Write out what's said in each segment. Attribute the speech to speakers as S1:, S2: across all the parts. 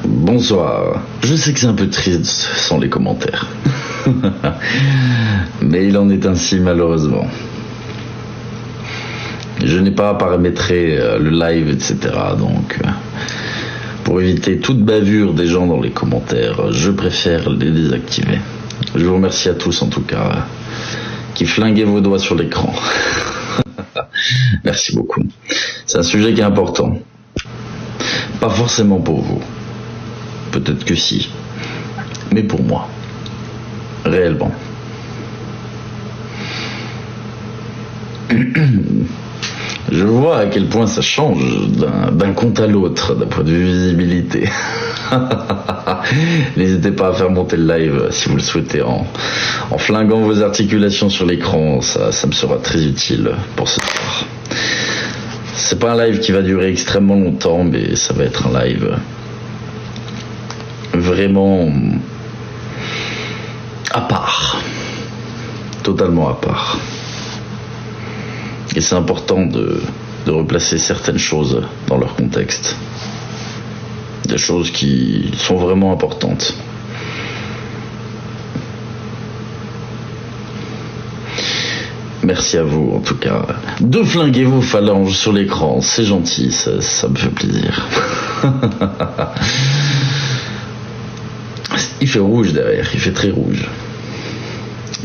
S1: Bonsoir. Je sais que c'est un peu triste sans les commentaires. Mais il en est ainsi malheureusement. Je n'ai pas paramétré le live, etc. Donc, pour éviter toute bavure des gens dans les commentaires, je préfère les désactiver. Je vous remercie à tous en tout cas, qui flinguez vos doigts sur l'écran. Merci beaucoup. C'est un sujet qui est important. Pas forcément pour vous. Peut-être que si. Mais pour moi. Réellement. Je vois à quel point ça change d'un compte à l'autre, d'un point de vue visibilité. N'hésitez pas à faire monter le live si vous le souhaitez en flinguant vos articulations sur l'écran, ça me sera très utile pour ce soir. C'est pas un live qui va durer extrêmement longtemps, mais ça va être un live vraiment à part, totalement à part. Et c'est important de replacer certaines choses dans leur contexte. Des choses qui sont vraiment importantes. Merci à vous en tout cas. De flinguer vos phalanges sur l'écran, c'est gentil, ça me fait plaisir. Il fait rouge derrière, il fait très rouge.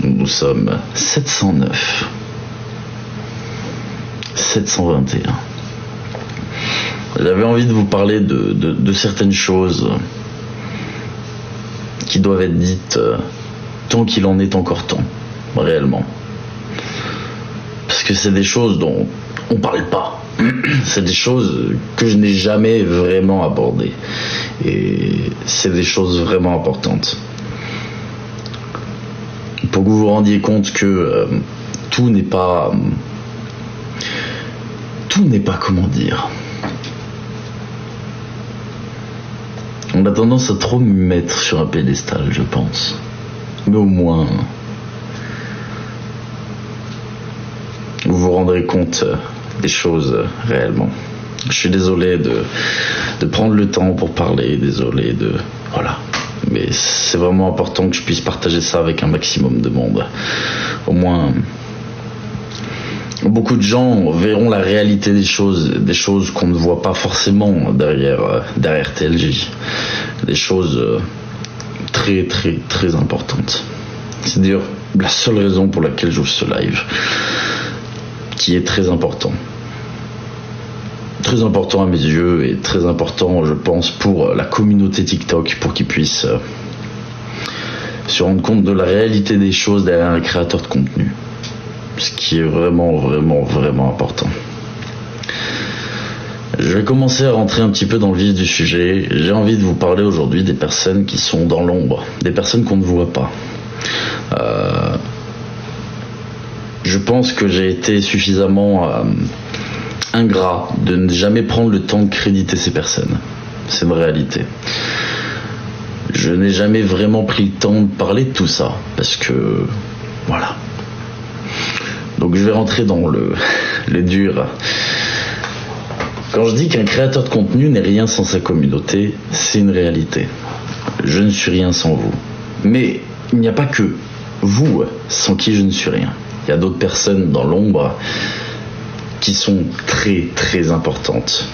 S1: Nous sommes 709. 721. J'avais envie de vous parler de certaines choses qui doivent être dites tant qu'il en est encore temps, réellement. Parce que c'est des choses dont on parle pas. C'est des choses que je n'ai jamais vraiment abordées. Et c'est des choses vraiment importantes. Pour que vous vous rendiez compte que tout n'est pas, comment dire. On a tendance à trop me mettre sur un pédestal, je pense. Mais au moins, vous vous rendrez compte des choses réellement. Je suis désolé de prendre le temps pour parler, désolé de... Voilà. Mais c'est vraiment important que je puisse partager ça avec un maximum de monde. Au moins... Beaucoup de gens verront la réalité des choses qu'on ne voit pas forcément derrière TLJ. Des choses très très très importantes. C'est d'ailleurs la seule raison pour laquelle j'ouvre ce live, qui est très important. Très important à mes yeux et très important, je pense, pour la communauté TikTok, pour qu'ils puissent se rendre compte de la réalité des choses derrière un créateur de contenu. Ce qui est vraiment, vraiment, vraiment important. Je vais commencer à rentrer un petit peu dans le vif du sujet. J'ai envie de vous parler aujourd'hui des personnes qui sont dans l'ombre, des personnes qu'on ne voit pas. Je pense que j'ai été suffisamment ingrat de ne jamais prendre le temps de créditer ces personnes. C'est une réalité. Je n'ai jamais vraiment pris le temps de parler de tout ça, parce que, voilà. Donc je vais rentrer dans le dur. Quand je dis qu'un créateur de contenu n'est rien sans sa communauté, c'est une réalité. Je ne suis rien sans vous. Mais il n'y a pas que vous sans qui je ne suis rien. Il y a d'autres personnes dans l'ombre qui sont très très importantes.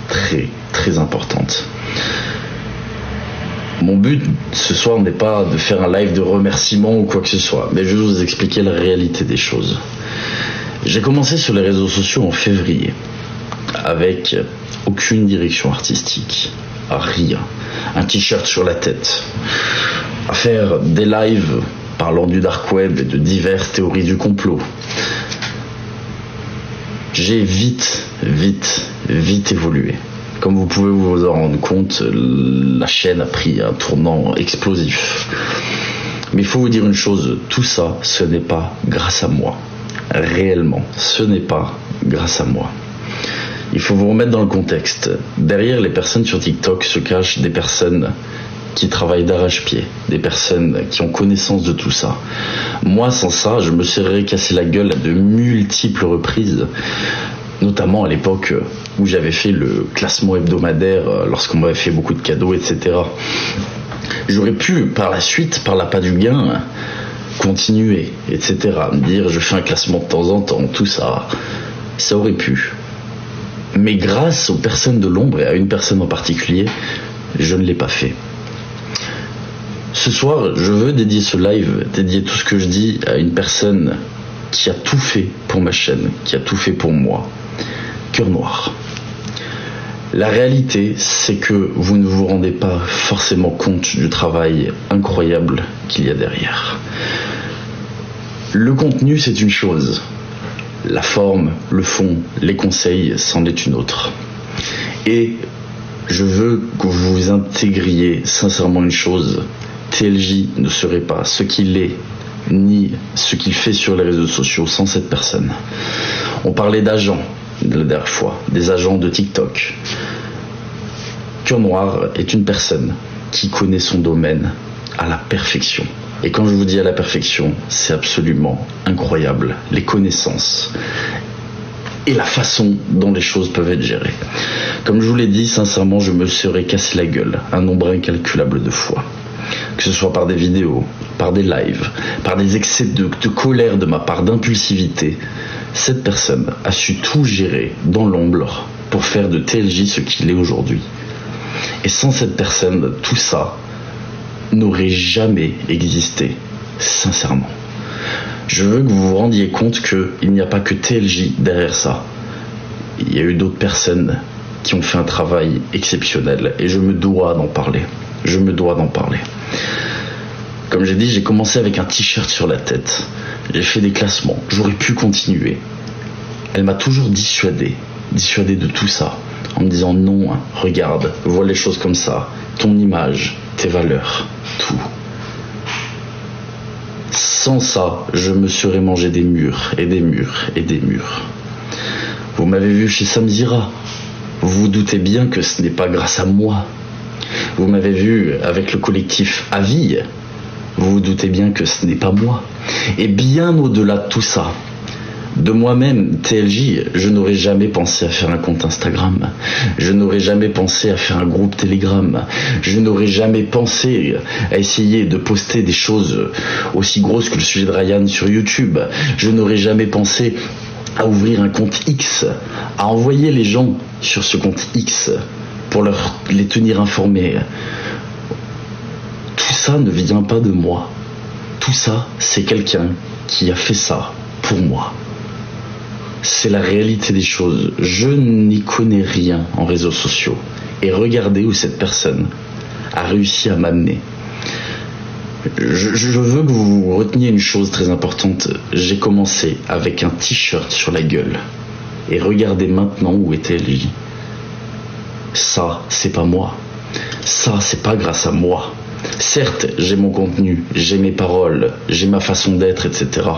S1: Très très importantes. Mon but ce soir n'est pas de faire un live de remerciements ou quoi que ce soit, mais je vais vous expliquer la réalité des choses. J'ai commencé sur les réseaux sociaux en février, avec aucune direction artistique, rien, un t-shirt sur la tête, à faire des lives parlant du dark web et de diverses théories du complot. J'ai vite évolué. Comme vous pouvez vous en rendre compte, la chaîne a pris un tournant explosif. Mais il faut vous dire une chose, tout ça, ce n'est pas grâce à moi. Réellement, ce n'est pas grâce à moi. Il faut vous remettre dans le contexte. Derrière les personnes sur TikTok se cachent des personnes qui travaillent d'arrache-pied, des personnes qui ont connaissance de tout ça. Moi, sans ça, je me serais cassé la gueule à de multiples reprises. notamment à l'époque où j'avais fait le classement hebdomadaire, lorsqu'on m'avait fait beaucoup de cadeaux, etc. J'aurais pu, par la suite, par l'appât du gain, continuer, etc. Me dire, je fais un classement de temps en temps, tout ça, ça aurait pu. Mais grâce aux personnes de l'ombre et à une personne en particulier, je ne l'ai pas fait. Ce soir, je veux dédier ce live, dédier tout ce que je dis à une personne qui a tout fait pour ma chaîne, qui a tout fait pour moi. Cœur Noir. La réalité, c'est que vous ne vous rendez pas forcément compte du travail incroyable qu'il y a derrière. Le contenu, c'est une chose. La forme, le fond, les conseils, c'en est une autre. Et je veux que vous intégriez sincèrement une chose. TLJ ne serait pas ce qu'il est, ni ce qu'il fait sur les réseaux sociaux sans cette personne. On parlait d'agents la dernière fois, des agents de TikTok. Cœur Noir est une personne qui connaît son domaine à la perfection. Et quand je vous dis à la perfection, c'est absolument incroyable. Les connaissances et la façon dont les choses peuvent être gérées. Comme je vous l'ai dit, sincèrement, je me serais cassé la gueule un nombre incalculable de fois. Que ce soit par des vidéos, par des lives, par des excès de colère de ma part, d'impulsivité, cette personne a su tout gérer dans l'ombre pour faire de TLJ ce qu'il est aujourd'hui. Et sans cette personne, tout ça n'aurait jamais existé, sincèrement. Je veux que vous vous rendiez compte qu'il n'y a pas que TLJ derrière ça. Il y a eu d'autres personnes qui ont fait un travail exceptionnel et je me dois d'en parler. Je me dois d'en parler. Comme j'ai dit, j'ai commencé avec un t-shirt sur la tête. J'ai fait des classements. J'aurais pu continuer. Elle m'a toujours dissuadé de tout ça. En me disant non, regarde, vois les choses comme ça. Ton image, tes valeurs, tout. Sans ça, je me serais mangé des murs et des murs et des murs. Vous m'avez vu chez Samzira. Vous vous doutez bien que ce n'est pas grâce à moi. Vous m'avez vu avec le collectif Avis. Vous vous doutez bien que ce n'est pas moi. Et bien au-delà de tout ça, de moi-même, TLJ, je n'aurais jamais pensé à faire un compte Instagram. Je n'aurais jamais pensé à faire un groupe Telegram. Je n'aurais jamais pensé à essayer de poster des choses aussi grosses que le sujet de Ryan sur YouTube. Je n'aurais jamais pensé à ouvrir un compte X, à envoyer les gens sur ce compte X pour les tenir informés. Tout ça ne vient pas de moi. Tout ça, c'est quelqu'un qui a fait ça pour moi. C'est la réalité des choses. Je n'y connais rien en réseaux sociaux. Et regardez où cette personne a réussi à m'amener. Je veux que vous reteniez une chose très importante. J'ai commencé avec un t-shirt sur la gueule. Et regardez maintenant où est TLJ. Ça, c'est pas moi. Ça, c'est pas grâce à moi. Certes, j'ai mon contenu, j'ai mes paroles, j'ai ma façon d'être, etc.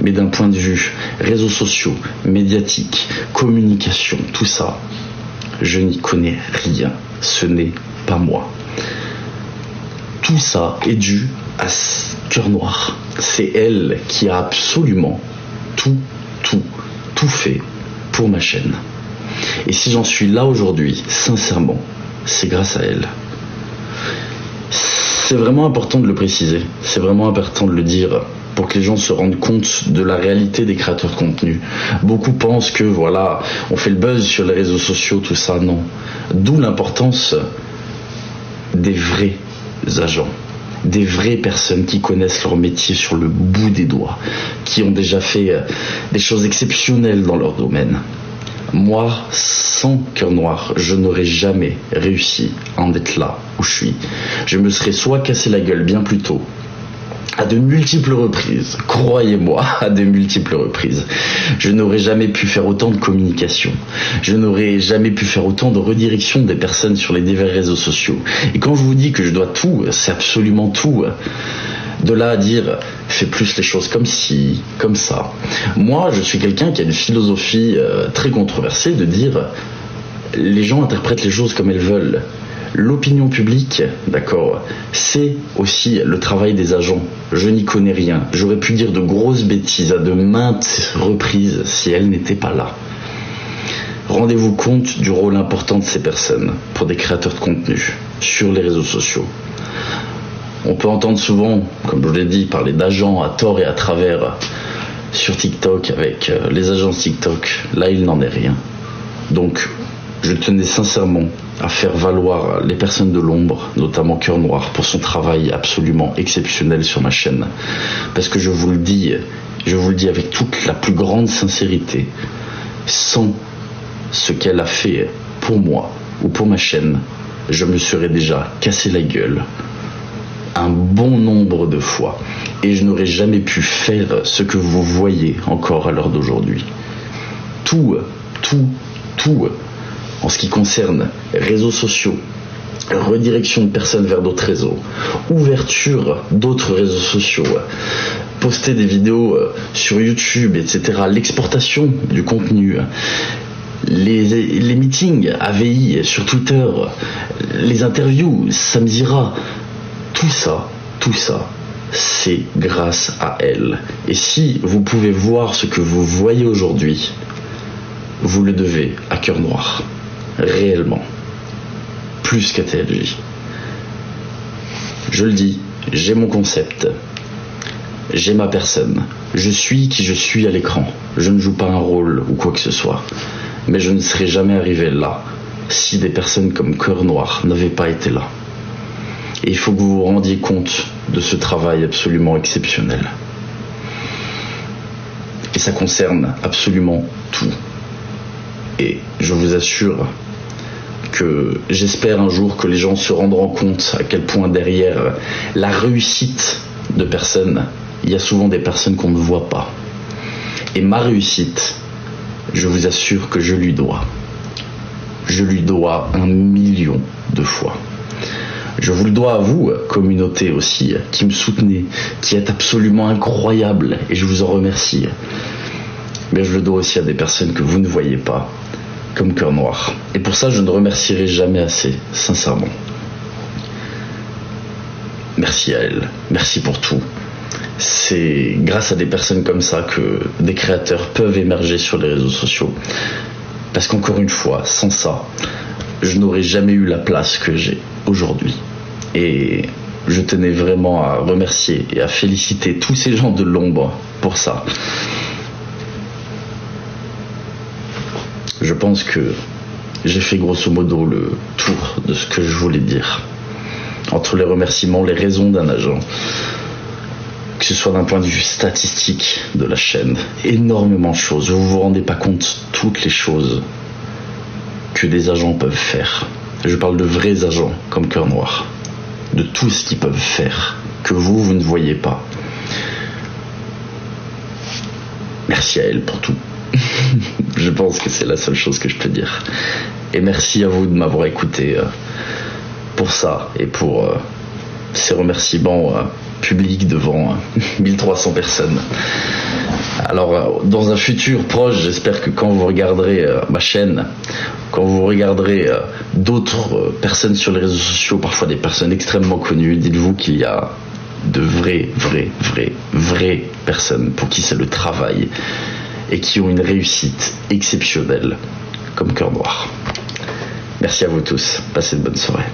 S1: Mais d'un point de vue réseaux sociaux, médiatiques, communication, tout ça, je n'y connais rien. Ce n'est pas moi. Tout ça est dû à Cœur Noir. C'est elle qui a absolument tout fait pour ma chaîne. Et si j'en suis là aujourd'hui, sincèrement, c'est grâce à elle. C'est vraiment important de le préciser, c'est vraiment important de le dire pour que les gens se rendent compte de la réalité des créateurs de contenu. Beaucoup pensent que voilà, on fait le buzz sur les réseaux sociaux, tout ça, non. D'où l'importance des vrais agents, des vraies personnes qui connaissent leur métier sur le bout des doigts, qui ont déjà fait des choses exceptionnelles dans leur domaine. Moi, sans Cœur Noir, je n'aurais jamais réussi à en être là où je suis. Je me serais soit cassé la gueule bien plus tôt, à de multiples reprises, croyez-moi, à de multiples reprises. Je n'aurais jamais pu faire autant de communication. Je n'aurais jamais pu faire autant de redirection des personnes sur les divers réseaux sociaux. Et quand je vous dis que je dois tout, c'est absolument tout. De là à dire, fais plus les choses comme ci, comme ça. Moi, je suis quelqu'un qui a une philosophie très controversée de dire, les gens interprètent les choses comme elles veulent. L'opinion publique, d'accord, c'est aussi le travail des agents. Je n'y connais rien. J'aurais pu dire de grosses bêtises à de maintes reprises si elles n'étaient pas là. Rendez-vous compte du rôle important de ces personnes pour des créateurs de contenu sur les réseaux sociaux. On peut entendre souvent, comme je vous l'ai dit, parler d'agents à tort et à travers sur TikTok avec les agences TikTok. Là, il n'en est rien. Donc, je tenais sincèrement à faire valoir les personnes de l'ombre, notamment Cœur Noir, pour son travail absolument exceptionnel sur ma chaîne. Parce que je vous le dis avec toute la plus grande sincérité, sans ce qu'elle a fait pour moi ou pour ma chaîne, je me serais déjà cassé la gueule un bon nombre de fois et je n'aurais jamais pu faire ce que vous voyez encore à l'heure d'aujourd'hui. Tout en ce qui concerne réseaux sociaux, redirection de personnes vers d'autres réseaux, ouverture d'autres réseaux sociaux, poster des vidéos sur YouTube, etc., l'exportation du contenu, les meetings AVI sur Twitter, les interviews, Samzira, tout ça, c'est grâce à elle. Et si vous pouvez voir ce que vous voyez aujourd'hui, vous le devez à Cœur Noir, réellement, plus qu'à TLJ. Je le dis, j'ai mon concept, j'ai ma personne, je suis qui je suis à l'écran, je ne joue pas un rôle ou quoi que ce soit, mais je ne serais jamais arrivé là si des personnes comme Cœur Noir n'avaient pas été là. Et il faut que vous vous rendiez compte de ce travail absolument exceptionnel. Et ça concerne absolument tout. Et je vous assure que j'espère un jour que les gens se rendront compte à quel point derrière la réussite de personnes, il y a souvent des personnes qu'on ne voit pas. Et ma réussite, je vous assure que je lui dois. Je lui dois 1 million de fois. Je vous le dois à vous, communauté aussi, qui me soutenez, qui êtes absolument incroyable, et je vous en remercie. Mais je le dois aussi à des personnes que vous ne voyez pas, comme Cœur Noir. Et pour ça, je ne remercierai jamais assez, sincèrement. Merci à elle, merci pour tout. C'est grâce à des personnes comme ça que des créateurs peuvent émerger sur les réseaux sociaux. Parce qu'encore une fois, sans ça, je n'aurais jamais eu la place que j'ai aujourd'hui. Et je tenais vraiment à remercier et à féliciter tous ces gens de l'ombre pour ça. Je pense que j'ai fait grosso modo le tour de ce que je voulais dire. Entre les remerciements, les raisons d'un agent, que ce soit d'un point de vue statistique de la chaîne, énormément de choses. Vous vous rendez pas compte toutes les choses que des agents peuvent faire. Je parle de vrais agents comme Cœur Noir, de tout ce qu'ils peuvent faire que vous ne voyez pas. Merci à elle pour tout. Je pense que c'est la seule chose que je peux dire. Et merci à vous de m'avoir écouté pour ça et pour ces remerciements publics devant 1300 personnes. Alors, dans un futur proche, j'espère que quand vous regarderez ma chaîne, quand vous regarderez d'autres personnes sur les réseaux sociaux, parfois des personnes extrêmement connues, dites-vous qu'il y a de vraies personnes pour qui c'est le travail et qui ont une réussite exceptionnelle, comme Cœur Noir. Merci à vous tous, passez de bonnes soirées.